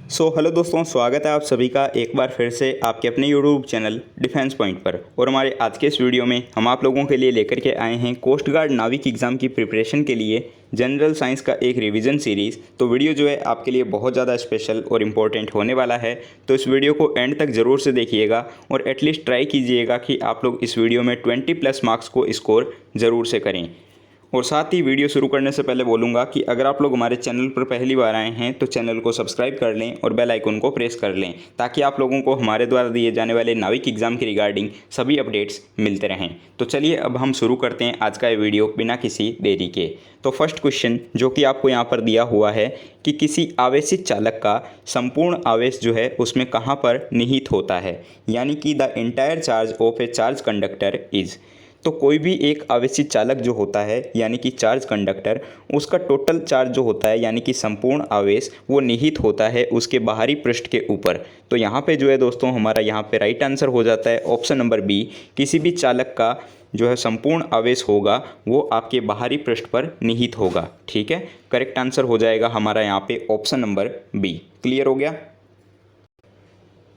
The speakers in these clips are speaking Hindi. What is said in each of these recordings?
हेलो दोस्तों, स्वागत है आप सभी का एक बार फिर से आपके अपने यूट्यूब चैनल डिफेंस पॉइंट पर। और हमारे आज के इस वीडियो में हम आप लोगों के लिए लेकर के आए हैं कोस्ट गार्ड नाविक एग्ज़ाम की प्रिपरेशन के लिए जनरल साइंस का एक रिवीजन सीरीज़। तो वीडियो जो है आपके लिए बहुत ज़्यादा स्पेशल और इम्पोर्टेंट होने वाला है, तो इस वीडियो को एंड तक ज़रूर से देखिएगा और एटलीस्ट ट्राई कीजिएगा कि आप लोग इस वीडियो में 20+ मार्क्स को स्कोर ज़रूर से करें। और साथ ही वीडियो शुरू करने से पहले बोलूँगा कि अगर आप लोग हमारे चैनल पर पहली बार आए हैं तो चैनल को सब्सक्राइब कर लें और बेल आइकन को प्रेस कर लें, ताकि आप लोगों को हमारे द्वारा दिए जाने वाले नाविक एग्ज़ाम के रिगार्डिंग सभी अपडेट्स मिलते रहें। तो चलिए अब हम शुरू करते हैं आज का ये वीडियो बिना किसी देरी के। तो फर्स्ट क्वेश्चन जो कि आपको यहाँ पर दिया हुआ है कि किसी आवेशित चालक का संपूर्ण आवेश जो है उसमें कहाँ पर निहित होता है, यानी कि the entire charge of A charge conductor is. तो कोई भी एक आवेशित चालक जो होता है यानी कि चार्ज कंडक्टर, उसका टोटल चार्ज जो होता है यानी कि संपूर्ण आवेश वो निहित होता है उसके बाहरी पृष्ठ के ऊपर। तो यहाँ पे जो है दोस्तों हमारा यहाँ पे राइट आंसर हो जाता है ऑप्शन नंबर बी। किसी भी चालक का जो है संपूर्ण आवेश होगा वो आपके बाहरी पृष्ठ पर निहित होगा। ठीक है, करेक्ट आंसर हो जाएगा हमारा यहाँ पे ऑप्शन नंबर बी। क्लियर हो गया।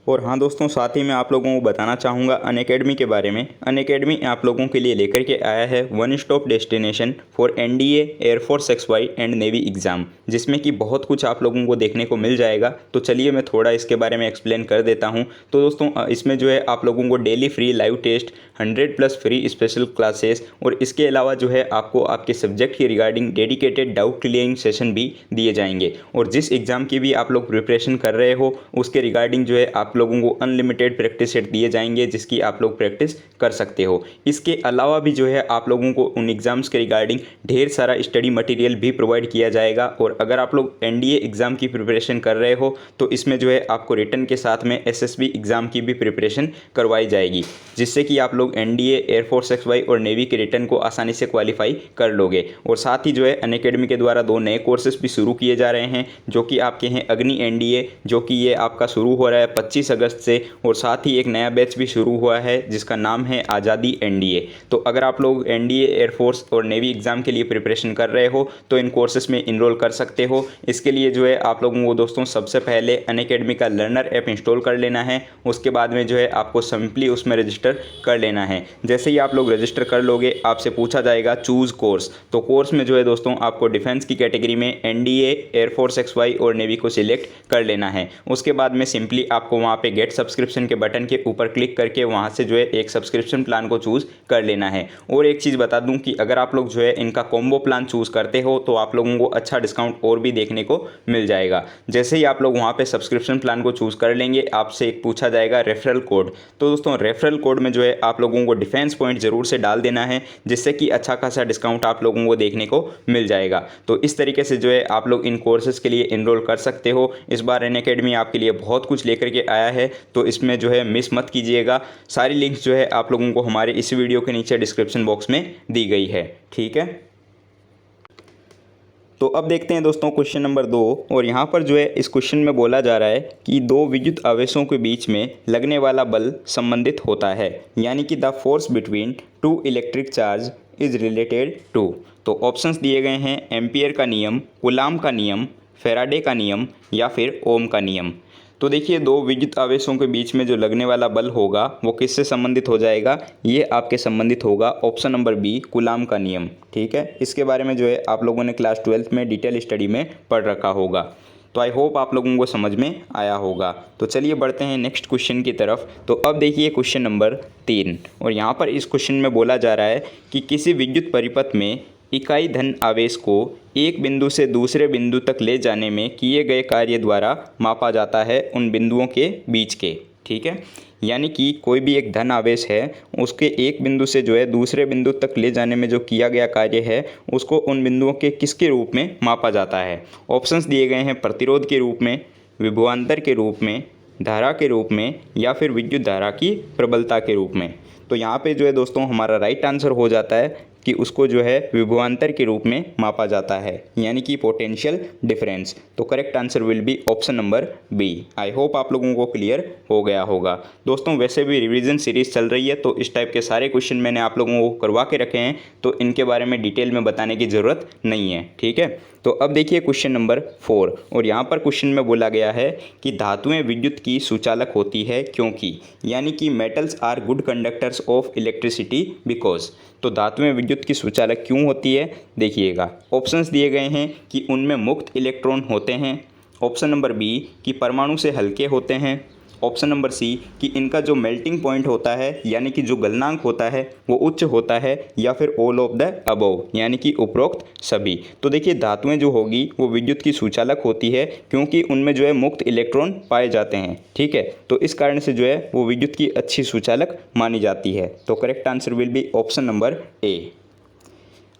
और हाँ दोस्तों, साथ ही मैं आप लोगों को बताना चाहूँगा अनअकैडमी के बारे में। अनअकैडमी आप लोगों के लिए लेकर के आया है one stop destination for NDA, air force XY and navy exam, जिसमें कि बहुत कुछ आप लोगों को देखने को मिल जाएगा। तो चलिए मैं थोड़ा इसके बारे में एक्सप्लेन कर देता हूँ। तो दोस्तों इसमें जो है आप लोगों को daily free live test, 100+ free special classes और इसके अलावा जो है आपको आपके सब्जेक्ट के regarding dedicated doubt clearing session भी दिए जाएंगे। और जिस एग्ज़ाम की भी आप लोग प्रिपरेशन कर रहे हो उसके रिगार्डिंग जो है आप लोगों को अनलिमिटेड प्रैक्टिस सेट दिए जाएंगे, जिसकी आप लोग प्रैक्टिस कर सकते हो। इसके अलावा भी जो है आप लोगों को उन एग्ज़ाम्स के रिगार्डिंग ढेर सारा स्टडी मटेरियल भी प्रोवाइड किया जाएगा। और अगर आप लोग एनडीए एग्ज़ाम की प्रिपरेशन कर रहे हो तो इसमें जो है आपको रिटन के साथ में एसएसबी एग्ज़ाम की भी प्रिपरेशन करवाई जाएगी, जिससे कि आप लोग एनडीए, एयरफोर्स XY और नेवी के रिटन को आसानी से क्वालिफाई कर लोगे। और साथ ही जो है अनअकैडमी के द्वारा 2 नए कोर्सेज भी शुरू किए जा रहे हैं, जो कि आपके हैं अग्नि एनडीए, जो कि ये आपका शुरू हो रहा है 25 अगस्त से। और साथ ही एक नया बैच भी शुरू हुआ है जिसका नाम है आज़ादी एनडीए। तो अगर आप लोग एनडीए, एयरफोर्स और नेवी एग्ज़ाम के लिए प्रिपरेशन कर रहे हो तो इन कोर्सेज में इनरोल कर सकते हो। इसके लिए जो है आप लोगों को दोस्तों सबसे पहले अनअकैडमी का लर्नर ऐप इंस्टॉल कर लेना है। उसके बाद में जो है आपको सिंपली उसमें रजिस्टर कर लेना है। जैसे ही आप लोग रजिस्टर कर लोगे आपसे पूछा जाएगा चूज़ कोर्स। तो कोर्स में जो है दोस्तों आपको डिफेंस की कैटेगरी में एनडीए, एयरफोर्स XY और नेवी को सिलेक्ट कर लेना है। उसके बाद में सिंपली आपको वहाँ पे गेट सब्सक्रिप्शन के बटन के ऊपर क्लिक करके वहाँ से जो है एक सब्सक्रिप्शन प्लान को चूज़ कर लेना है। और एक चीज़ बता दूं कि अगर आप लोग जो है इनका कॉम्बो प्लान चूज़ करते हो तो आप लोगों को अच्छा डिस्काउंट और भी देखने को मिल जाएगा। जैसे ही आप लोग वहाँ पे सब्सक्रिप्शन प्लान को चूज़ कर लेंगे आपसे एक पूछा जाएगा रेफरल कोड। तो दोस्तों रेफरल कोड में जो है आप लोगों को डिफेंस पॉइंट ज़रूर से डाल देना है, जिससे कि अच्छा खासा डिस्काउंट आप लोगों को देखने को मिल जाएगा। तो इस तरीके से जो है आप लोग इन कोर्सेज के लिए इनरोल कर सकते हो। इस बार अनअकैडमी आपके लिए बहुत कुछ लेकर के आया है, तो इसमें जो है मिस मत कीजिएगा। सारी लिंक्स जो है आप लोगों को हमारे इस वीडियो के नीचे डिस्क्रिप्शन बॉक्स में दी गई है। ठीक है, तो अब देखते हैं दोस्तों क्वेश्चन नंबर 2। और यहाँ पर जो है इस क्वेश्चन में बोला जा रहा है कि 2 विद्युत आवेशों के बीच में लगने वाला बल संबंधित होता है, यानी कि the force between 2 electric charge is related to. तो ऑप्शंस दिए गए हैं एम्पियर का नियम, कूलाम का नियम, फैराडे का नियम या फिर ओम का नियम। तो देखिए 2 विद्युत आवेशों के बीच में जो लगने वाला बल होगा वो किससे संबंधित हो जाएगा, ये आपके संबंधित होगा ऑप्शन नंबर बी, कूलाम का नियम। ठीक है, इसके बारे में जो है आप लोगों ने क्लास 12th में डिटेल स्टडी में पढ़ रखा होगा। तो आई होप आप लोगों को समझ में आया होगा। तो चलिए बढ़ते हैं नेक्स्ट क्वेश्चन की तरफ। तो अब देखिए क्वेश्चन नंबर 3। और यहाँ पर इस क्वेश्चन में बोला जा रहा है कि किसी विद्युत परिपथ में इकाई धन आवेश को एक बिंदु से दूसरे बिंदु तक ले जाने में किए गए कार्य द्वारा मापा जाता है उन बिंदुओं के बीच के। ठीक है, यानी कि कोई भी एक धन आवेश है उसके एक बिंदु से जो है दूसरे बिंदु तक ले जाने में जो किया गया कार्य है उसको उन बिंदुओं के किसके रूप में मापा जाता है। ऑप्शंस दिए गए हैं प्रतिरोध के रूप में, विभवांतर के रूप में, धारा के रूप में या फिर विद्युत धारा की प्रबलता के रूप में। तो यहाँ पे जो है दोस्तों हमारा राइट आंसर हो जाता है कि उसको जो है विभवांतर के रूप में मापा जाता है, यानी कि पोटेंशियल डिफरेंस। तो correct answer will be option number B. I hope आप लोगों को क्लियर हो गया होगा। दोस्तों वैसे भी रिवीजन सीरीज़ चल रही है तो इस टाइप के सारे क्वेश्चन मैंने आप लोगों को करवा के रखे हैं, तो इनके बारे में डिटेल में बताने की ज़रूरत नहीं है। ठीक है, तो अब देखिए क्वेश्चन नंबर 4 और यहाँ पर क्वेश्चन में बोला गया है कि धातुएं विद्युत की सुचालक होती है क्योंकि, यानी कि metals are good conductors of electricity because. तो धातुएं विद्युत की सुचालक क्यों होती है, देखिएगा ऑप्शंस दिए गए हैं कि उनमें मुक्त इलेक्ट्रॉन होते हैं, ऑप्शन नंबर बी कि परमाणु से हल्के होते हैं, ऑप्शन नंबर सी कि इनका जो मेल्टिंग पॉइंट होता है यानी कि जो गलनांक होता है वो उच्च होता है, या फिर ऑल ऑफ द अबव यानी कि उपरोक्त सभी। तो देखिए धातुएं जो होगी वो विद्युत की सुचालक होती है क्योंकि उनमें जो है मुक्त इलेक्ट्रॉन पाए जाते हैं, ठीक है। तो इस कारण से जो है वो विद्युत की अच्छी सुचालक मानी जाती है। तो correct answer will be option number ए।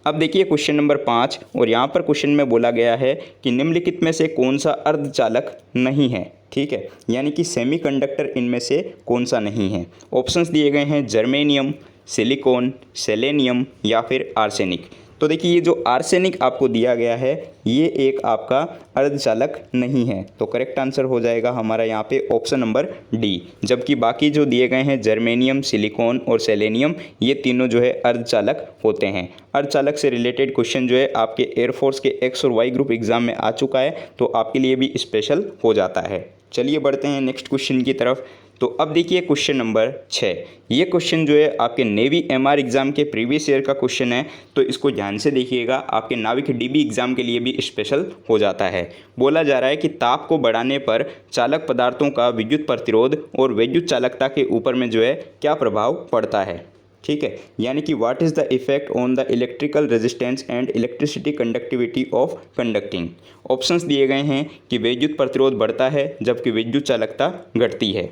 अब देखिए क्वेश्चन नंबर 5 और यहाँ पर क्वेश्चन में बोला गया है कि निम्नलिखित में से कौन सा अर्धचालक नहीं है, ठीक है, यानी कि सेमीकंडक्टर इनमें से कौन सा नहीं है। ऑप्शंस दिए गए हैं जर्मेनियम, सिलिकॉन, सेलेनियम या फिर आर्सेनिक। तो देखिए ये जो आर्सेनिक आपको दिया गया है ये एक आपका अर्धचालक नहीं है, तो करेक्ट आंसर हो जाएगा हमारा यहाँ पे ऑप्शन नंबर डी। जबकि बाकी जो दिए गए हैं जर्मेनियम, सिलिकॉन और सेलेनियम ये तीनों जो है अर्धचालक होते हैं। अर्धचालक से रिलेटेड क्वेश्चन जो है आपके एयरफोर्स के एक्स और वाई ग्रुप एग्जाम में आ चुका है, तो आपके लिए भी स्पेशल हो जाता है। चलिए बढ़ते हैं नेक्स्ट क्वेश्चन की तरफ। तो अब देखिए क्वेश्चन नंबर 6। ये क्वेश्चन जो है आपके नेवी एमआर एग्ज़ाम के प्रीवियस ईयर का क्वेश्चन है, तो इसको ध्यान से देखिएगा, आपके नाविक डीबी एग्ज़ाम के लिए भी स्पेशल हो जाता है। बोला जा रहा है कि ताप को बढ़ाने पर चालक पदार्थों का विद्युत प्रतिरोध और विद्युत चालकता के ऊपर में जो है क्या प्रभाव पड़ता है, ठीक है, यानी कि what is the effect on the electrical resistance and electricity conductivity of conducting. Options दिए गए हैं कि विद्युत प्रतिरोध बढ़ता है जबकि विद्युत चालकता घटती है।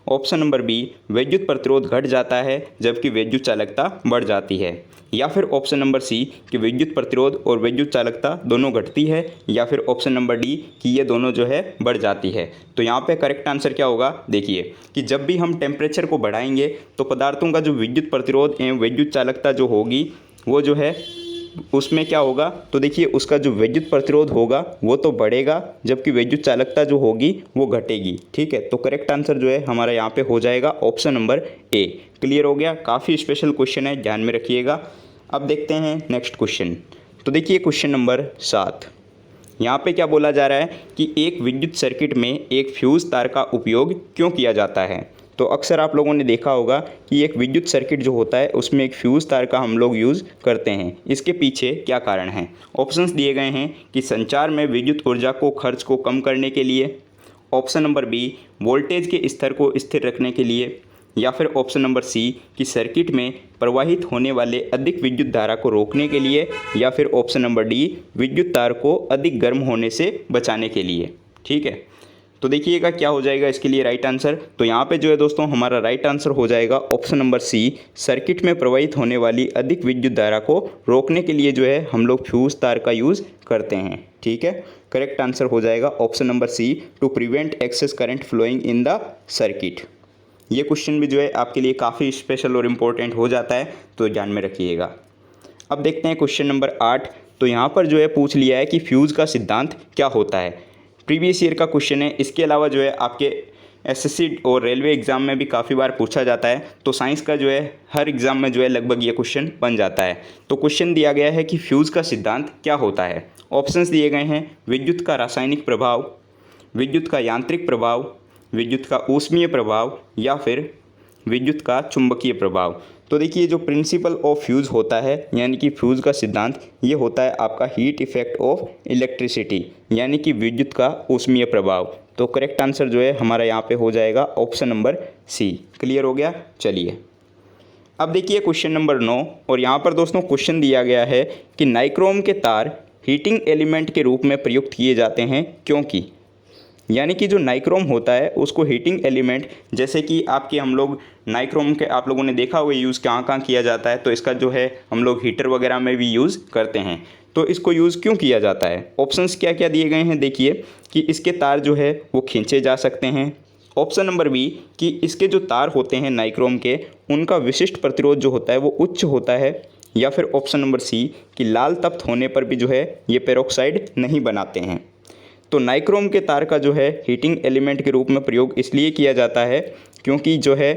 ऑप्शन नंबर बी विद्युत प्रतिरोध घट जाता है जबकि विद्युत चालकता बढ़ जाती है, या फिर ऑप्शन नंबर सी कि विद्युत प्रतिरोध और विद्युत चालकता दोनों घटती है, या फिर ऑप्शन नंबर डी कि ये दोनों जो है बढ़ जाती है। तो यहाँ पे करेक्ट आंसर क्या होगा, देखिए कि जब भी हम टेम्परेचर को बढ़ाएंगे तो पदार्थों का जो विद्युत प्रतिरोध एवं विद्युत चालकता जो होगी वो जो है उसमें क्या होगा, तो देखिए उसका जो विद्युत प्रतिरोध होगा वो तो बढ़ेगा जबकि विद्युत चालकता जो होगी वो घटेगी, ठीक है। तो करेक्ट आंसर जो है हमारा यहाँ पे हो जाएगा ऑप्शन नंबर ए। क्लियर हो गया, काफ़ी स्पेशल क्वेश्चन है, ध्यान में रखिएगा। अब देखते हैं नेक्स्ट क्वेश्चन। तो देखिए क्वेश्चन नंबर 7। यहाँ पे क्या बोला जा रहा है कि एक विद्युत सर्किट में एक फ्यूज़ तार का उपयोग क्यों किया जाता है। तो अक्सर आप लोगों ने देखा होगा कि एक विद्युत सर्किट जो होता है उसमें एक फ्यूज़ तार का हम लोग यूज़ करते हैं, इसके पीछे क्या कारण है। ऑप्शंस दिए गए हैं कि संचार में विद्युत ऊर्जा को खर्च को कम करने के लिए, ऑप्शन नंबर बी वोल्टेज के स्तर को स्थिर रखने के लिए, या फिर ऑप्शन नंबर सी कि सर्किट में प्रवाहित होने वाले अधिक विद्युत धारा को रोकने के लिए, या फिर ऑप्शन नंबर डी विद्युत तार को अधिक गर्म होने से बचाने के लिए, ठीक है। तो देखिएगा क्या हो जाएगा इसके लिए राइट आंसर। तो यहाँ पे जो है दोस्तों हमारा राइट आंसर हो जाएगा ऑप्शन नंबर सी, सर्किट में प्रवाहित होने वाली अधिक विद्युत धारा को रोकने के लिए जो है हम लोग फ्यूज़ तार का यूज़ करते हैं, ठीक है। करेक्ट आंसर हो जाएगा option number C, to prevent excess current flowing in the circuit. ये क्वेश्चन भी जो है आपके लिए काफ़ी स्पेशल और इम्पोर्टेंट हो जाता है, तो ध्यान में रखिएगा। अब देखते हैं क्वेश्चन नंबर 8। तो यहाँ पर जो है पूछ लिया है कि फ्यूज़ का सिद्धांत क्या होता है। प्रीवियस ईयर का क्वेश्चन है, इसके अलावा जो है आपके एसएससी और रेलवे एग्ज़ाम में भी काफ़ी बार पूछा जाता है, तो साइंस का जो है हर एग्ज़ाम में जो है लगभग ये क्वेश्चन बन जाता है। तो क्वेश्चन दिया गया है कि फ्यूज़ का सिद्धांत क्या होता है। ऑप्शंस दिए गए हैं विद्युत का रासायनिक प्रभाव, विद्युत का यांत्रिक प्रभाव, विद्युत का ऊष्मीय प्रभाव, या फिर विद्युत का चुंबकीय प्रभाव। तो देखिए जो प्रिंसिपल ऑफ फ्यूज़ होता है यानी कि फ्यूज़ का सिद्धांत ये होता है आपका हीट इफेक्ट ऑफ इलेक्ट्रिसिटी, यानी कि विद्युत का ऊष्मीय प्रभाव। तो करेक्ट आंसर जो है हमारा यहाँ पे हो जाएगा ऑप्शन नंबर सी। क्लियर हो गया, चलिए अब देखिए क्वेश्चन नंबर 9। और यहाँ पर दोस्तों क्वेश्चन दिया गया है कि नाइक्रोम के तार हीटिंग एलिमेंट के रूप में प्रयुक्त किए जाते हैं क्योंकि, यानी कि जो नाइक्रोम होता है उसको हीटिंग एलिमेंट, जैसे कि आपके हम लोग नाइक्रोम के आप लोगों ने देखा हुआ यूज़ कहाँ कहाँ किया जाता है, तो इसका जो है हम लोग हीटर वगैरह में भी यूज़ करते हैं। तो इसको यूज़ क्यों किया जाता है, ऑप्शंस क्या क्या दिए गए हैं, देखिए कि इसके तार जो है वो खींचे जा सकते हैं। ऑप्शन नंबर बी कि इसके जो तार होते हैं नाइक्रोम के उनका विशिष्ट प्रतिरोध जो होता है वो उच्च होता है, या फिर ऑप्शन नंबर सी कि लाल तप्त होने पर भी जो है ये पेरोक्साइड नहीं बनाते हैं। तो नाइक्रोम के तार का जो है हीटिंग एलिमेंट के रूप में प्रयोग इसलिए किया जाता है क्योंकि जो है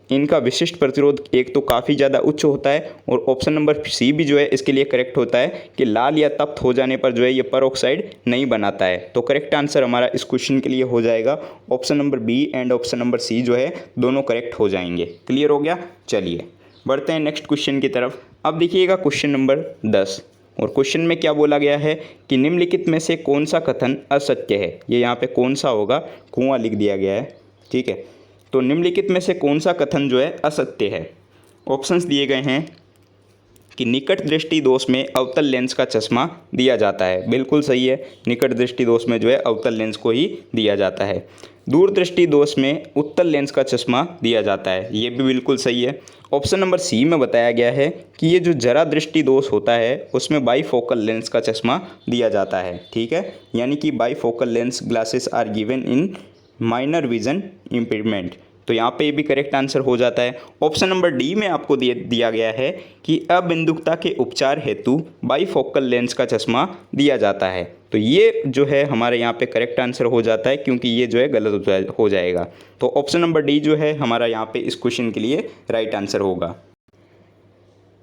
इनका विशिष्ट प्रतिरोध एक तो काफ़ी ज़्यादा उच्च होता है, और ऑप्शन नंबर सी भी जो है इसके लिए करेक्ट होता है कि लाल या तप्त हो जाने पर जो है ये परऑक्साइड नहीं बनाता है। तो करेक्ट आंसर हमारा इस क्वेश्चन के लिए हो जाएगा option number B and option number C जो है दोनों करेक्ट हो जाएंगे। क्लियर हो गया। चलिए बढ़ते हैं नेक्स्ट क्वेश्चन की तरफ। अब देखिएगा क्वेश्चन नंबर 10, और क्वेश्चन में क्या बोला गया है कि निम्नलिखित में से कौन सा कथन असत्य है। ये यहाँ पे कौन सा होगा, कुआं लिख दिया गया है, ठीक है। तो निम्नलिखित में से कौन सा कथन जो है असत्य है। ऑप्शंस दिए गए हैं कि निकट दृष्टि दोष में अवतल लेंस का चश्मा दिया जाता है, बिल्कुल सही है। निकट दृष्टि दोष में जो है अवतल लेंस को ही दिया जाता है। दूर दृष्टि दोष में उत्तल लेंस का चश्मा दिया जाता है, ये भी बिल्कुल सही है। ऑप्शन नंबर सी में बताया गया है कि ये जो जरा दृष्टि दोष होता है उसमें बाईफोकल लेंस का चश्मा दिया जाता है, ठीक है। यानी कि bifocal lens glasses are given in minor vision impairment. तो यहाँ पे भी करेक्ट आंसर हो जाता है। ऑप्शन नंबर डी में आपको दिया गया है कि अबिंदुकता के उपचार हेतु बाईफोकल लेंस का चश्मा दिया जाता है। तो ये जो है हमारे यहाँ पे करेक्ट आंसर हो जाता है, क्योंकि ये जो है गलत हो जाएगा। तो ऑप्शन नंबर डी जो है हमारा यहाँ पे इस क्वेश्चन के लिए राइट आंसर होगा।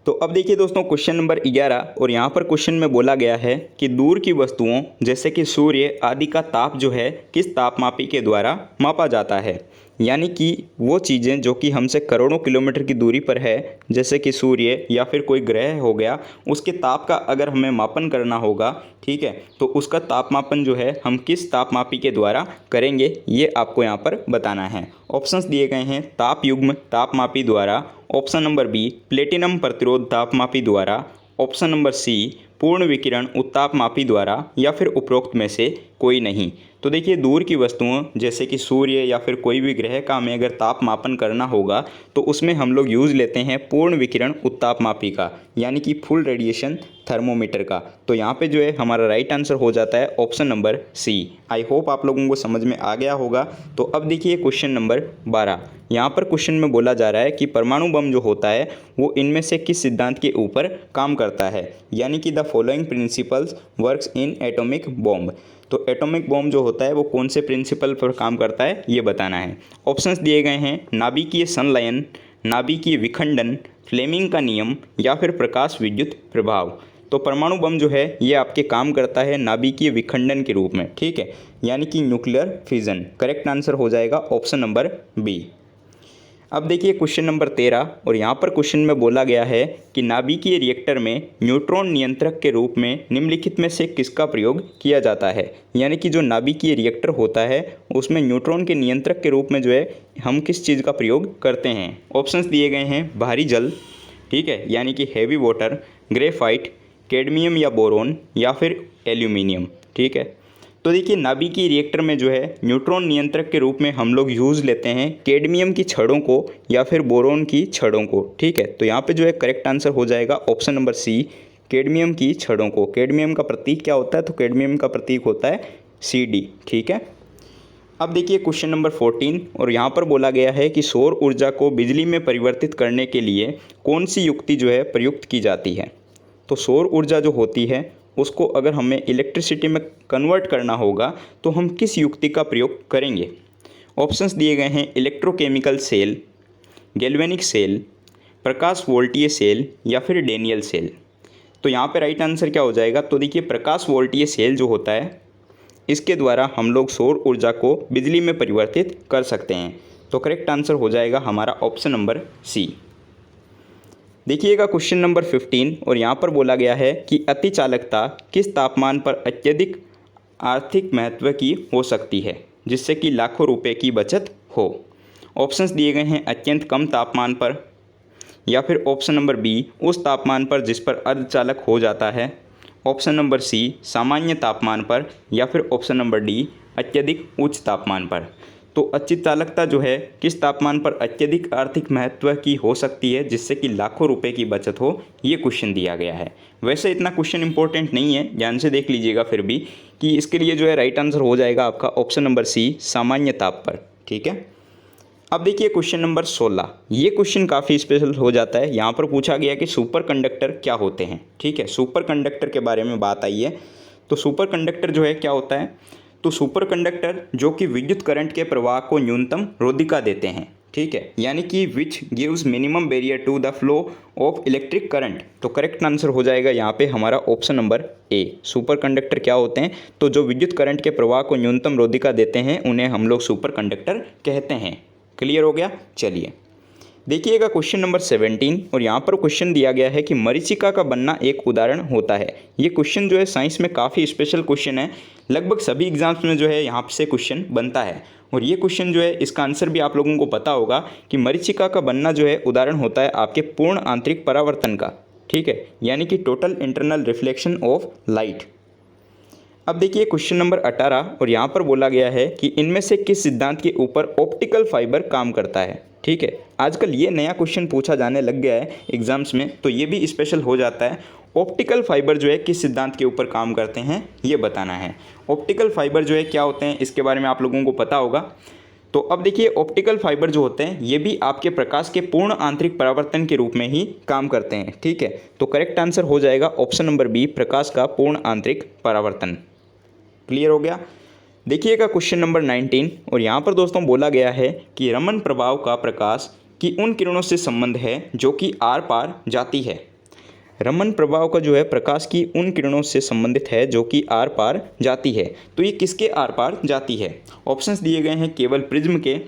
तो अब देखिए दोस्तों क्वेश्चन नंबर 11, और यहाँ पर क्वेश्चन में बोला गया है कि दूर की वस्तुओं जैसे कि सूर्य आदि का ताप जो है किस तापमापी के द्वारा मापा जाता है। यानी कि वो चीज़ें जो कि हमसे करोड़ों किलोमीटर की दूरी पर है, जैसे कि सूर्य या फिर कोई ग्रह हो गया, उसके ताप का अगर हमें मापन करना होगा, ठीक है, तो उसका तापमापन जो है हम किस तापमापी के द्वारा करेंगे, ये आपको यहाँ पर बताना है। ऑप्शंस दिए गए हैं ताप युग्म तापमापी द्वारा, ऑप्शन नंबर बी प्लेटिनम प्रतिरोध तापमापी द्वारा, ऑप्शन नंबर सी पूर्ण विकिरण उत्तापमापी द्वारा, या फिर उपरोक्त में से कोई नहीं। तो देखिए दूर की वस्तुओं जैसे कि सूर्य या फिर कोई भी ग्रह का हमें अगर ताप मापन करना होगा तो उसमें हम लोग यूज़ लेते हैं पूर्ण विकिरण उत्तापमापी का, यानी कि फुल रेडिएशन थर्मोमीटर का। तो यहाँ पे जो है हमारा राइट आंसर हो जाता है option number C. I hope आप लोगों को समझ में आ गया होगा। तो अब देखिए क्वेश्चन नंबर 12, यहाँ पर क्वेश्चन में बोला जा रहा है कि परमाणु बम जो होता है वो इनमें से किस सिद्धांत के ऊपर काम करता है, यानी कि the following principles works in atomic bomb. तो एटॉमिक बॉम्ब जो होता है वो कौन से प्रिंसिपल पर काम करता है ये बताना है। ऑप्शंस दिए गए हैं नाभिकीय संलयन, नाभिकीय विखंडन, फ्लेमिंग का नियम, या फिर प्रकाश विद्युत प्रभाव। तो परमाणु बम जो है ये आपके काम करता है नाभिकीय विखंडन के रूप में, ठीक है, यानी कि न्यूक्लियर फिजन। करेक्ट आंसर हो जाएगा ऑप्शन नंबर बी। अब देखिए क्वेश्चन नंबर 13, और यहाँ पर क्वेश्चन में बोला गया है कि नाभिकीय रिएक्टर में न्यूट्रॉन नियंत्रक के रूप में निम्नलिखित में से किसका प्रयोग किया जाता है। यानी कि जो नाभिकीय रिएक्टर होता है उसमें न्यूट्रॉन के नियंत्रक के रूप में जो है हम किस चीज़ का प्रयोग करते हैं। ऑप्शंस दिए गए हैं भारी जल, ठीक है, यानी कि हैवी वाटर, ग्रेफाइट, कैडमियम या बोरोन, या फिर एल्यूमिनियम, ठीक है। तो देखिए नाभिकीय रिएक्टर में जो है न्यूट्रॉन नियंत्रक के रूप में हम लोग यूज़ लेते हैं कैडमियम की छड़ों को या फिर बोरोन की छड़ों को, ठीक है। तो यहाँ पे जो है करेक्ट आंसर हो जाएगा ऑप्शन नंबर सी कैडमियम की छड़ों को। कैडमियम का प्रतीक क्या होता है, तो कैडमियम का प्रतीक होता है Cd, ठीक है। अब देखिए क्वेश्चन नंबर 14, और यहाँ पर बोला गया है कि सौर ऊर्जा को बिजली में परिवर्तित करने के लिए कौन सी युक्ति जो है प्रयुक्त की जाती है। तो सौर ऊर्जा जो होती है उसको अगर हमें इलेक्ट्रिसिटी में कन्वर्ट करना होगा तो हम किस युक्ति का प्रयोग करेंगे। ऑप्शंस दिए गए हैं इलेक्ट्रोकेमिकल सेल, गैल्वेनिक सेल, प्रकाश वोल्टीय सेल, या फिर डेनियल सेल। तो यहाँ पे राइट आंसर क्या हो जाएगा, तो देखिए प्रकाश वोल्टीय सेल जो होता है इसके द्वारा हम लोग सौर ऊर्जा को बिजली में परिवर्तित कर सकते हैं। तो करेक्ट आंसर हो जाएगा हमारा ऑप्शन नंबर सी। देखिएगा क्वेश्चन नंबर 15, और यहाँ पर बोला गया है कि अतिचालकता किस तापमान पर अत्यधिक आर्थिक महत्व की हो सकती है जिससे कि लाखों रुपए की बचत हो। ऑप्शंस दिए गए हैं अत्यंत कम तापमान पर, या फिर ऑप्शन नंबर बी उस तापमान पर जिस पर अर्धचालक हो जाता है, ऑप्शन नंबर सी सामान्य तापमान पर, या फिर ऑप्शन नंबर डी अत्यधिक उच्च तापमान पर। तो अतिचालकता जो है किस तापमान पर अत्यधिक आर्थिक महत्व की हो सकती है जिससे कि लाखों रुपए की बचत हो, ये क्वेश्चन दिया गया है। वैसे इतना क्वेश्चन इंपॉर्टेंट नहीं है, ध्यान से देख लीजिएगा फिर भी, कि इसके लिए जो है राइट आंसर हो जाएगा आपका ऑप्शन नंबर सी सामान्य ताप पर, ठीक है। अब देखिए क्वेश्चन नंबर 16, ये क्वेश्चन काफ़ी स्पेशल हो जाता है। यहाँ पर पूछा गया कि सुपर कंडक्टर क्या होते हैं, ठीक है। सुपर कंडक्टर के बारे में बात आई है। तो सुपर कंडक्टर जो है क्या होता है, तो सुपर कंडक्टर जो कि विद्युत करंट के प्रवाह को न्यूनतम रोधिका देते हैं, ठीक है, यानी कि which gives minimum barrier to the flow of electric current. तो करेक्ट आंसर हो जाएगा यहाँ पे हमारा option number A. Super conductor क्या होते हैं? तो जो विद्युत करंट के प्रवाह को न्यूनतम रोधिका देते हैं उन्हें हम लोग सुपर कंडक्टर कहते हैं। क्लियर हो गया? चलिए देखिएगा क्वेश्चन नंबर 17 और यहाँ पर क्वेश्चन दिया गया है कि मरीचिका का बनना एक उदाहरण होता है। ये क्वेश्चन जो है साइंस में काफ़ी स्पेशल क्वेश्चन है, लगभग सभी एग्जाम्स में जो है यहाँ से क्वेश्चन बनता है। और ये क्वेश्चन जो है इसका आंसर भी आप लोगों को पता होगा कि मरीचिका का बनना जो है उदाहरण होता है आपके पूर्ण आंतरिक परावर्तन का। ठीक है, यानी कि total internal reflection of light. अब देखिए क्वेश्चन नंबर 18 और यहाँ पर बोला गया है कि इनमें से किस सिद्धांत के ऊपर ऑप्टिकल फाइबर काम करता है। ठीक है, आजकल ये नया क्वेश्चन पूछा जाने लग गया है एग्जाम्स में, तो ये भी स्पेशल हो जाता है। ऑप्टिकल फाइबर जो है किस सिद्धांत के ऊपर काम करते हैं ये बताना है। ऑप्टिकल फाइबर जो है क्या होते हैं इसके बारे में आप लोगों को पता होगा। तो अब देखिए ऑप्टिकल फाइबर जो होते हैं ये भी आपके प्रकाश के पूर्ण आंतरिक परावर्तन के रूप में ही काम करते हैं। ठीक है, तो करेक्ट आंसर हो जाएगा ऑप्शन नंबर बी, प्रकाश का पूर्ण आंतरिक परावर्तन। क्लियर हो गया? देखिएगा क्वेश्चन नंबर 19 और यहाँ पर दोस्तों बोला गया है कि रमन प्रभाव का प्रकाश की उन किरणों से संबंध है जो कि आर पार जाती है। रमन प्रभाव का जो है प्रकाश की उन किरणों से संबंधित है जो कि आर पार जाती है। तो ये किसके आर पार जाती है? ऑप्शंस दिए गए हैं केवल प्रिज्म के,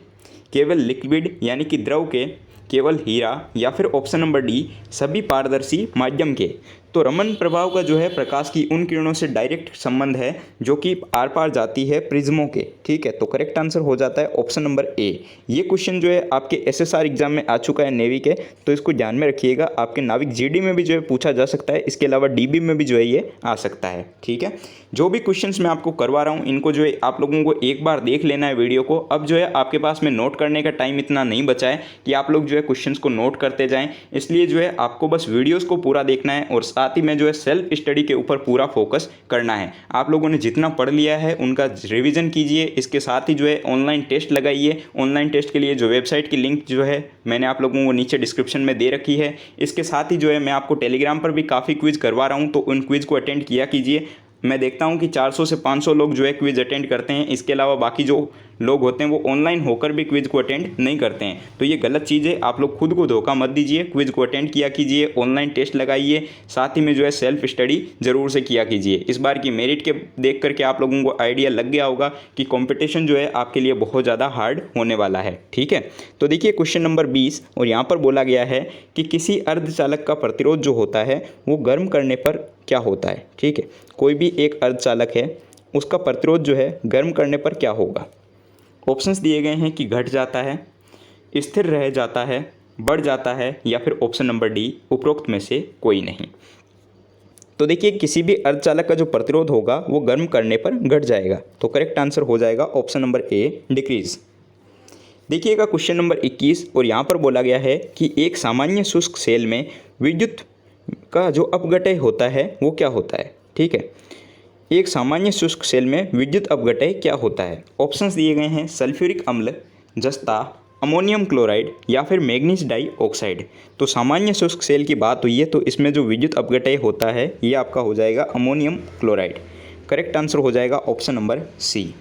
केवल लिक्विड यानी कि द्रव के, केवल हीरा, या फिर ऑप्शन नंबर डी सभी पारदर्शी माध्यम के। तो रमन प्रभाव का जो है प्रकाश की उन किरणों से डायरेक्ट संबंध है जो कि आर पार जाती है प्रिज्मों के। ठीक है, तो करेक्ट आंसर हो जाता है ऑप्शन नंबर ए। ये क्वेश्चन जो है आपके एसएसआर एग्जाम में आ चुका है नेवी के, तो इसको ध्यान में रखिएगा। आपके नाविक जीडी में भी जो है पूछा जा सकता है, इसके अलावा डीबी में भी जो है ये आ सकता है। ठीक है, जो भी क्वेश्चंस मैं आपको करवा रहा हूँ इनको जो है आप लोगों को एक बार देख लेना है वीडियो को। अब जो है आपके पास में नोट करने का टाइम इतना नहीं बचा है कि आप लोग जो है क्वेश्चंस को नोट करते जाएं, इसलिए जो है आपको बस वीडियोस को पूरा देखना है और साथ ही में जो है सेल्फ स्टडी के ऊपर पूरा फोकस करना है। आप लोगों ने जितना पढ़ लिया है उनका रिवीजन कीजिए, इसके साथ ही जो है ऑनलाइन टेस्ट लगाइए। ऑनलाइन टेस्ट के लिए जो वेबसाइट की लिंक जो है मैंने आप लोगों को नीचे डिस्क्रिप्शन में दे रखी है। इसके साथ ही जो है मैं आपको टेलीग्राम पर भी काफ़ी क्विज करवा रहा हूँ, तो उन क्विज को अटेंड किया कीजिए। मैं देखता हूं कि 400 से 500 लोग जो है क्विज अटेंड करते हैं, इसके अलावा बाकी जो लोग होते हैं वो ऑनलाइन होकर भी क्विज को अटेंड नहीं करते हैं। तो ये गलत चीज़ है, आप लोग खुद को धोखा मत दीजिए, क्विज को अटेंड किया कीजिए, ऑनलाइन टेस्ट लगाइए, साथ ही में जो है सेल्फ स्टडी ज़रूर से किया कीजिए। इस बार की मेरिट के देख करके आप लोगों को आइडिया लग गया होगा कि कॉम्पिटिशन जो है आपके लिए बहुत ज़्यादा हार्ड होने वाला है। ठीक है, तो देखिए क्वेश्चन नंबर 20 और यहाँ पर बोला गया है कि किसी अर्धचालक का प्रतिरोध जो होता है वो गर्म करने पर क्या होता है। ठीक है, कोई भी एक अर्धचालक है उसका प्रतिरोध जो है गर्म करने पर क्या होगा। ऑप्शंस दिए गए हैं कि घट जाता है, स्थिर रह जाता है, बढ़ जाता है, या फिर ऑप्शन नंबर डी उपरोक्त में से कोई नहीं। तो देखिए किसी भी अर्धचालक का जो प्रतिरोध होगा वो गर्म करने पर घट जाएगा। तो करेक्ट आंसर हो जाएगा ऑप्शन नंबर ए, डिक्रीज। देखिएगा क्वेश्चन नंबर 21 और यहाँ पर बोला गया है कि एक सामान्य शुष्क सेल में विद्युत का जो अपघटय होता है वो क्या होता है। ठीक है, एक सामान्य शुष्क सेल में विद्युत अपघटय क्या होता है। ऑप्शंस दिए गए हैं सल्फ्यूरिक अम्ल, जस्ता, अमोनियम क्लोराइड, या फिर मैग्नीज डाइऑक्साइड। तो सामान्य शुष्क सेल की बात हुई है तो इसमें जो विद्युत अपघटय होता है ये आपका हो जाएगा अमोनियम क्लोराइड। करेक्ट आंसर हो जाएगा ऑप्शन नंबर सी।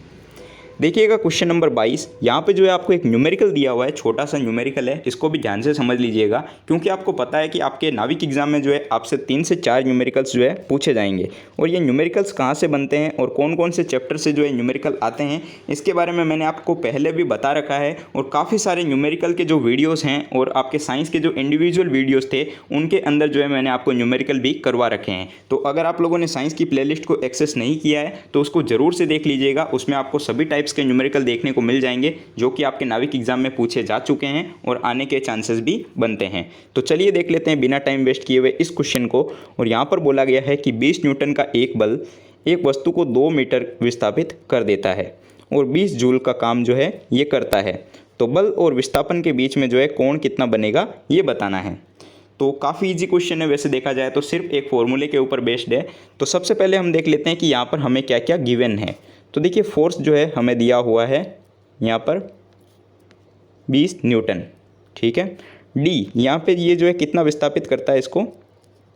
देखिएगा क्वेश्चन नंबर 22, यहाँ पे जो है आपको एक न्यूमेरिकल दिया हुआ है, छोटा सा न्यूमेरिकल है, इसको भी ध्यान से समझ लीजिएगा क्योंकि आपको पता है कि आपके नाविक एग्जाम में जो है आपसे 3 से 4 न्यूमेरिकल्स जो है पूछे जाएंगे। और ये न्यूमेरिकल्स कहाँ से बनते हैं और कौन कौन से चैप्टर से जो है न्यूमेरिकल आते हैं इसके बारे में मैंने आपको पहले भी बता रखा है। और काफ़ी सारे न्यूमेरिकल के जो वीडियोज़ हैं और आपके साइंस के जो इंडिविजुअल वीडियोज़ थे उनके अंदर जो है मैंने आपको न्यूमेरिकल भी करवा रखे हैं। तो अगर आप लोगों ने साइंस की प्लेलिस्ट को एक्सेस नहीं किया है तो उसको ज़रूर से देख लीजिएगा, उसमें आपको सभी टाइप्स के न्यूमेरिकल देखने को मिल जाएंगे जो कि आपके नाविक एग्जाम में पूछे जा चुके हैं और आने के चांसेस भी बनते हैं। तो चलिए देख लेते हैं बिना टाइम वेस्ट किए हुए इस क्वेश्चन को। और यहाँ पर बोला गया है कि 20 न्यूटन का एक बल एक वस्तु को 2 मीटर विस्थापित कर देता है और 20 जूल का काम जो है ये करता है। तो बल और विस्थापन के बीच में जो है कोण कितना बनेगा ये बताना है। तो काफ़ी इजी क्वेश्चन है, वैसे देखा जाए तो सिर्फ एक फॉर्मूले के ऊपर बेस्ड है। तो सबसे पहले हम देख लेते हैं कि यहाँ पर हमें क्या क्या गिवन है। तो देखिए फोर्स जो है हमें दिया हुआ है यहाँ पर 20 न्यूटन। ठीक है, डी यहाँ पे ये जो है कितना विस्थापित करता है इसको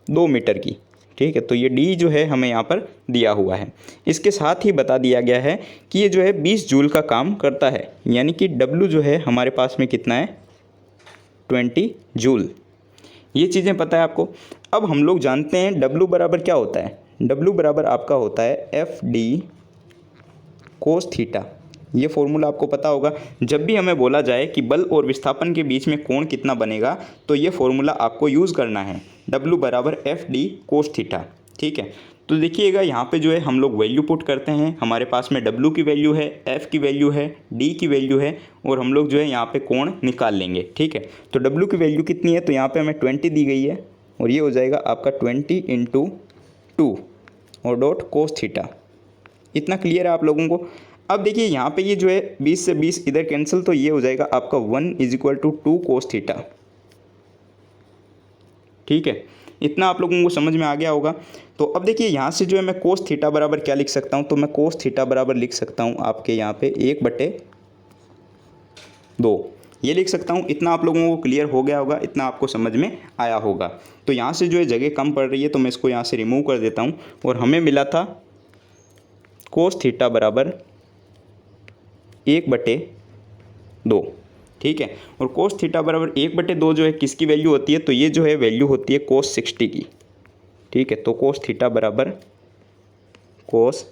2 मीटर की। ठीक है, तो ये डी जो है हमें यहाँ पर दिया हुआ है। इसके साथ ही बता दिया गया है कि ये जो है 20 जूल का काम करता है, यानी कि डब्लू जो है हमारे पास में कितना है 20 जूल। ये चीज़ें पता है आपको। अब हम लोग जानते हैं डब्लू बराबर क्या होता है। डब्लू बराबर आपका होता है एफ डी कोस थीटा। ये फॉर्मूला आपको पता होगा। जब भी हमें बोला जाए कि बल और विस्थापन के बीच में कोण कितना बनेगा तो ये फॉर्मूला आपको यूज़ करना है, डब्लू बराबर एफ डी कोस थीटा। ठीक है, तो देखिएगा यहाँ पे जो है हम लोग वैल्यू पुट करते हैं। हमारे पास में डब्लू की वैल्यू है, एफ़ की वैल्यू है, डी की वैल्यू है और हम लोग जो है यहाँ पे कोण निकाल लेंगे। ठीक है, तो डब्लू की वैल्यू कितनी है, तो यहाँ पे हमें 20 दी गई है और ये हो जाएगा आपका 20 × 2 और डॉट कोस थीटा। इतना क्लियर है आप लोगों को। अब देखिए यहाँ पे ये जो है 20 से 20 इधर कैंसिल, तो ये हो जाएगा आपका 1 = 2 कोस थीटा। ठीक है, इतना आप लोगों को समझ में आ गया होगा। तो अब देखिए यहाँ से जो है मैं कोस थीटा बराबर क्या लिख सकता हूँ, तो मैं कोस थीटा बराबर लिख सकता हूँ आपके यहाँ पे 1/2 ये लिख सकता हूँ। इतना आप लोगों को क्लियर हो गया होगा, इतना आपको समझ में आया होगा। तो यहाँ से जो है जगह कम पड़ रही है तो मैं इसको यहाँ से रिमूव कर देता हूँ और हमें मिला था कोस थीटा बराबर 1/2। ठीक है, और कोस थीटा बराबर 1/2 जो है किसकी वैल्यू होती है, तो ये जो है वैल्यू होती है कोस 60 की। ठीक है, तो कोस थीटा बराबर कोस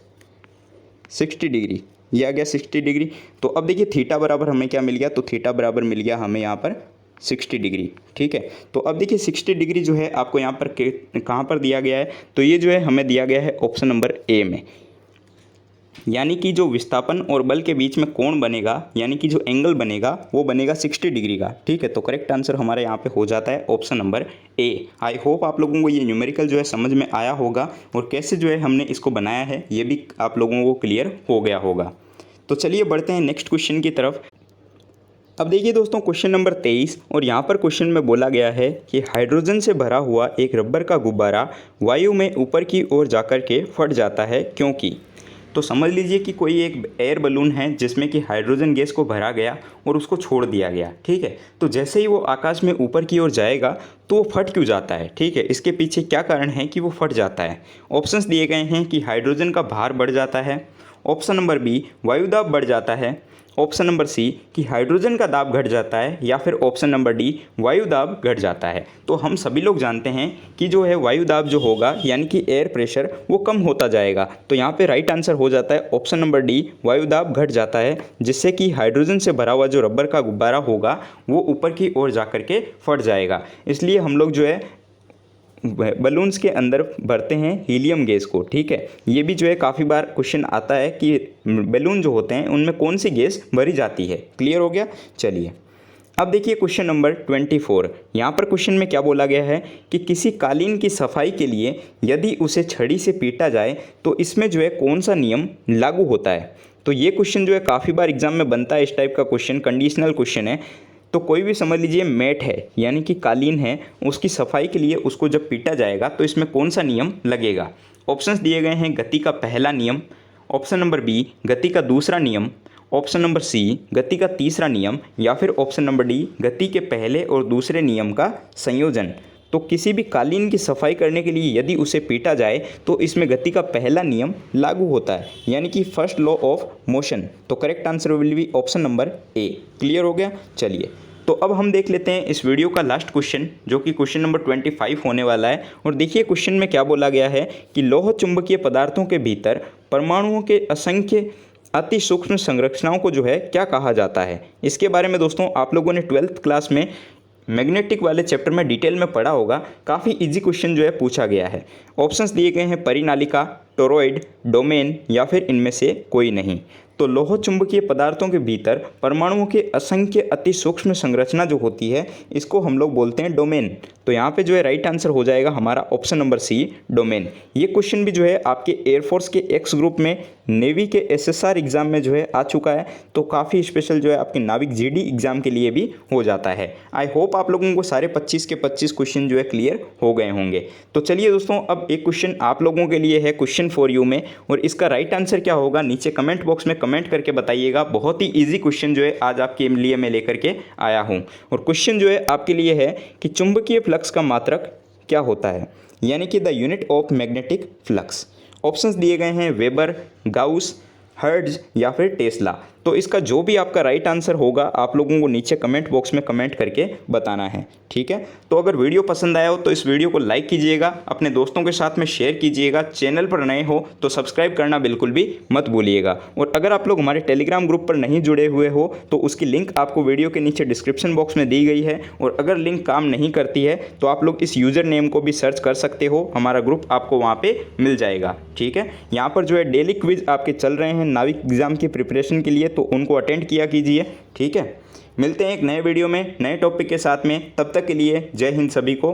60 डिग्री, ये आ गया 60 डिग्री। तो अब देखिए थीटा बराबर हमें क्या मिल गया, तो थीटा बराबर मिल गया हमें यहाँ पर 60 डिग्री। ठीक है, तो अब देखिए 60 डिग्री जो है आपको यहाँ पर कहाँ पर दिया गया है, तो ये जो है हमें दिया गया है ऑप्शन नंबर ए में। यानी कि जो विस्थापन और बल के बीच में कोण बनेगा, यानी कि जो एंगल बनेगा वो बनेगा 60 डिग्री का। ठीक है, तो करेक्ट आंसर हमारे यहाँ पे हो जाता है ऑप्शन नंबर ए। आई होप आप लोगों को ये न्यूमेरिकल जो है समझ में आया होगा और कैसे जो है हमने इसको बनाया है ये भी आप लोगों को क्लियर हो गया होगा। तो चलिए बढ़ते हैं नेक्स्ट क्वेश्चन की तरफ। अब देखिए दोस्तों क्वेश्चन नंबर 23, और यहाँ पर क्वेश्चन में बोला गया है कि हाइड्रोजन से भरा हुआ एक रबर का गुब्बारा वायु में ऊपर की ओर जाकर के फट जाता है क्योंकि। तो समझ लीजिए कि कोई एक एयर बलून है जिसमें कि हाइड्रोजन गैस को भरा गया और उसको छोड़ दिया गया। ठीक है, तो जैसे ही वो आकाश में ऊपर की ओर जाएगा तो वो फट क्यों जाता है। ठीक है, इसके पीछे क्या कारण है कि वो फट जाता है। ऑप्शंस दिए गए हैं कि हाइड्रोजन का भार बढ़ जाता है, ऑप्शन नंबर बी वायुदाब बढ़ जाता है, ऑप्शन नंबर सी कि हाइड्रोजन का दाब घट जाता है, या फिर ऑप्शन नंबर डी वायु दाब घट जाता है। तो हम सभी लोग जानते हैं कि जो है वायु दाब जो होगा यानी कि एयर प्रेशर वो कम होता जाएगा। तो यहाँ पे राइट आंसर हो जाता है ऑप्शन नंबर डी वायु दाब घट जाता है, जिससे कि हाइड्रोजन से भरा हुआ जो रबर का गुब्बारा होगा वो ऊपर की ओर जाकर के फट जाएगा। इसलिए हम लोग जो है बलून्स के अंदर भरते हैं हीलियम गैस को। ठीक है, ये भी जो है काफ़ी बार क्वेश्चन आता है कि बैलून जो होते हैं उनमें कौन सी गैस भरी जाती है। क्लियर हो गया। चलिए अब देखिए क्वेश्चन नंबर 24। यहाँ पर क्वेश्चन में क्या बोला गया है कि किसी कालीन की सफाई के लिए यदि उसे छड़ी से पीटा जाए तो इसमें जो है कौन सा नियम लागू होता है। तो ये क्वेश्चन जो है काफ़ी बार एग्जाम में बनता है। इस टाइप का क्वेश्चन कंडीशनल क्वेश्चन है। तो कोई भी समझ लीजिए मैट है यानी कि कालीन है, उसकी सफाई के लिए उसको जब पीटा जाएगा तो इसमें कौन सा नियम लगेगा। ऑप्शंस दिए गए हैं गति का पहला नियम, ऑप्शन नंबर बी गति का दूसरा नियम, ऑप्शन नंबर सी गति का तीसरा नियम, या फिर ऑप्शन नंबर डी गति के पहले और दूसरे नियम का संयोजन। तो किसी भी कालीन की सफाई करने के लिए यदि उसे पीटा जाए तो इसमें गति का पहला नियम लागू होता है, यानी कि फर्स्ट लॉ ऑफ मोशन। तो correct answer will be option number A. Clear हो गया। चलिए तो अब हम देख लेते हैं इस वीडियो का लास्ट क्वेश्चन, जो कि क्वेश्चन नंबर 25 होने वाला है। और देखिए क्वेश्चन में क्या बोला गया है कि लौह चुंबकीय पदार्थों के भीतर परमाणुओं के असंख्य अति सूक्ष्म संरचनाओं को जो है क्या कहा जाता है। इसके बारे में दोस्तों आप लोगों ने 12th क्लास में मैग्नेटिक वाले चैप्टर में डिटेल में पढ़ा होगा। काफ़ी इजी क्वेश्चन जो है पूछा गया है। ऑप्शंस दिए गए हैं परिनालिका, टोरॉइड, डोमेन, या फिर इनमें से कोई नहीं। तो लौह चुंबकीय पदार्थों के भीतर परमाणुओं के असंख्य अति सूक्ष्म संरचना जो होती है इसको हम लोग बोलते हैं डोमेन। तो यहाँ पे जो है राइट आंसर हो जाएगा हमारा ऑप्शन नंबर सी डोमेन। ये क्वेश्चन भी जो है आपके एयरफोर्स के एक्स ग्रुप में, नेवी के एसएसआर एग्जाम में जो है आ चुका है। तो काफ़ी स्पेशल जो है आपके नाविक जीडी एग्जाम के लिए भी हो जाता है। आई होप आप लोगों को सारे 25 के 25 क्वेश्चन जो है क्लियर हो गए होंगे। तो चलिए दोस्तों अब एक क्वेश्चन आप लोगों के लिए है क्वेश्चन फॉर यू में, और इसका राइट आंसर क्या होगा नीचे कमेंट बॉक्स में कमेंट करके बताइएगा। बहुत ही ईजी क्वेश्चन जो है आज आपके लिए मैं लेकर के आया हूँ। और क्वेश्चन जो है आपके लिए है कि चुंबकीय फ्लक्स का मात्रक क्या होता है। यानी कि the unit of magnetic flux. Options दिए गए हैं वेबर, गाउस, हर्ट्ज या फिर टेस्ला। तो इसका जो भी आपका राइट आंसर होगा आप लोगों को नीचे कमेंट बॉक्स में कमेंट करके बताना है, ठीक है। तो अगर वीडियो पसंद आया हो तो इस वीडियो को लाइक कीजिएगा, अपने दोस्तों के साथ में शेयर कीजिएगा, चैनल पर नए हो तो सब्सक्राइब करना बिल्कुल भी मत भूलिएगा। और अगर आप लोग हमारे टेलीग्राम ग्रुप पर नहीं जुड़े हुए हो तो उसकी लिंक आपको वीडियो के नीचे डिस्क्रिप्शन बॉक्स में दी गई है। और अगर लिंक काम नहीं करती है तो आप लोग इस यूज़र नेम को भी सर्च कर सकते हो, हमारा ग्रुप आपको वहाँ पर मिल जाएगा, ठीक है। यहाँ पर जो है डेली क्विज आपके चल रहे हैं नाविक एग्ज़ाम की प्रिपरेशन के लिए, तो उनको अटेंड किया कीजिए, ठीक है। मिलते हैं एक नए वीडियो में नए टॉपिक के साथ में, तब तक के लिए जय हिंद सभी को।